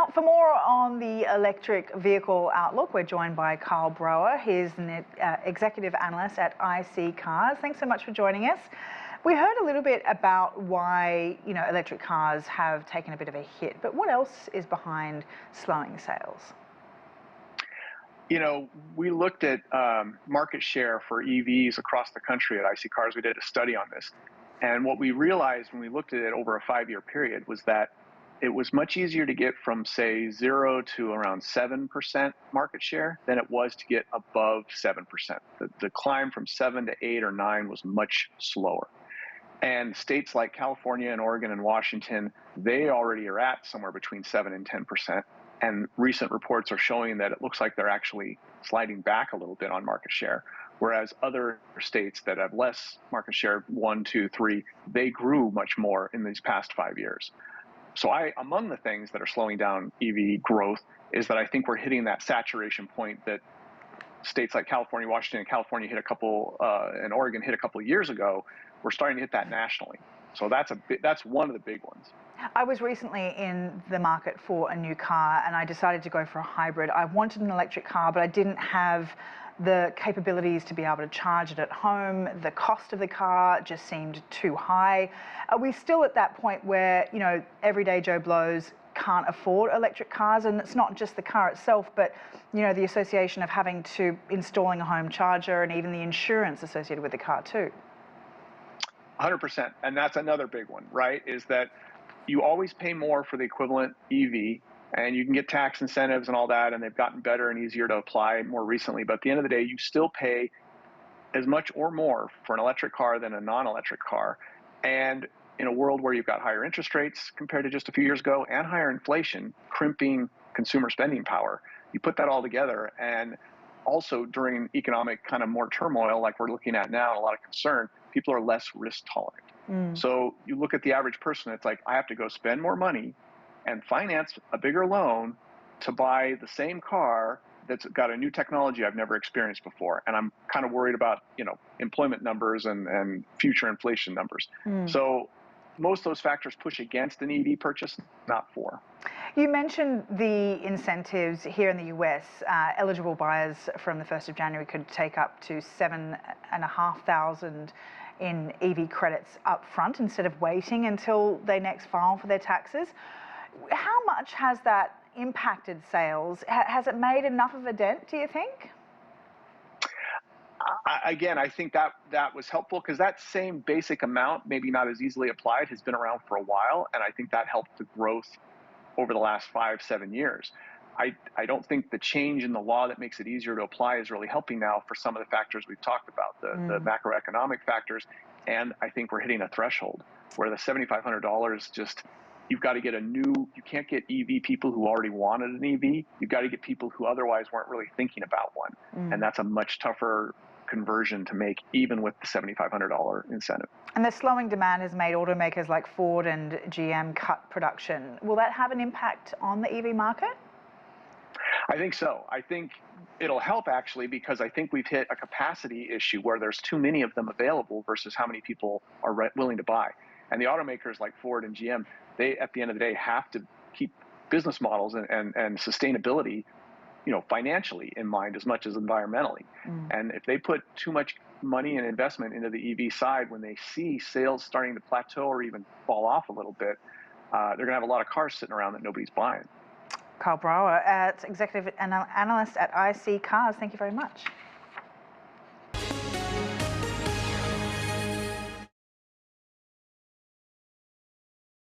Now, for more on the electric vehicle outlook, we're joined by Karl Brauer. He's an Executive Analyst at IC Cars. Thanks so much for joining us. We heard a little bit about why, electric cars have taken a bit of a hit, but what else is behind slowing sales? We looked at market share for EVs across the country at IC Cars. We did a study on this. And what we realized when we looked at it over a 5-year period was that it was much easier to get from, say, 0 to around 7% market share than it was to get above 7%. The climb from 7 to 8 or 9 was much slower. And states like California and Oregon and Washington, they already are at somewhere between 7 and 10%. And recent reports are showing that it looks like they're actually sliding back a little bit on market share. Whereas other states that have less market share, 1, 2, 3, they grew much more in these past 5 years. So among the things that are slowing down EV growth is that I think we're hitting that saturation point that states like California, Washington, and California hit and Oregon hit a couple of years ago. We're starting to hit that nationally. So that's one of the big ones. I was recently in the market for a new car and I decided to go for a hybrid. I wanted an electric car, but I didn't have the capabilities to be able to charge it at home. The cost of the car just seemed too high. Are we still at that point where, everyday Joe Blows can't afford electric cars? And it's not just the car itself, but, the association of having to installing a home charger and even the insurance associated with the car too. 100%. And that's another big one, right? Is that you always pay more for the equivalent EV, and you can get tax incentives and all that, and they've gotten better and easier to apply more recently. But at the end of the day, you still pay as much or more for an electric car than a non-electric car. And in a world where you've got higher interest rates compared to just a few years ago and higher inflation, crimping consumer spending power, you put that all together. And also during economic kind of more turmoil like we're looking at now and a lot of concern, people are less risk tolerant. So you look at the average person, it's like, I have to go spend more money and finance a bigger loan to buy the same car that's got a new technology I've never experienced before. And I'm kind of worried about, employment numbers and future inflation numbers. So most of those factors push against an EV purchase, not for. You mentioned the incentives here in the US. Eligible buyers from the 1st of January could take up to $7,500 in EV credits up front instead of waiting until they next file for their taxes. How much has that impacted sales? Has it made enough of a dent, do you think? Again, I think that was helpful because that same basic amount, maybe not as easily applied, has been around for a while. And I think that helped the growth over the last 5-7 years. I don't think the change in the law that makes it easier to apply is really helping now for some of the factors we've talked about, the macroeconomic factors. And I think we're hitting a threshold where the $7,500 just, you've got to get you can't get EV people who already wanted an EV. You've got to get people who otherwise weren't really thinking about one. And that's a much tougher conversion to make, even with the $7,500 incentive. And the slowing demand has made automakers like Ford and GM cut production. Will that have an impact on the EV market? I think so. I think it'll help actually, because I think we've hit a capacity issue where there's too many of them available versus how many people are willing to buy. And the automakers like Ford and GM, they, at the end of the day, have to keep business models and sustainability, financially in mind as much as environmentally. And if they put too much money and investment into the EV side, when they see sales starting to plateau or even fall off a little bit, they're going to have a lot of cars sitting around that nobody's buying. Karl Brauer, Executive Analyst at IC Cars. Thank you very much.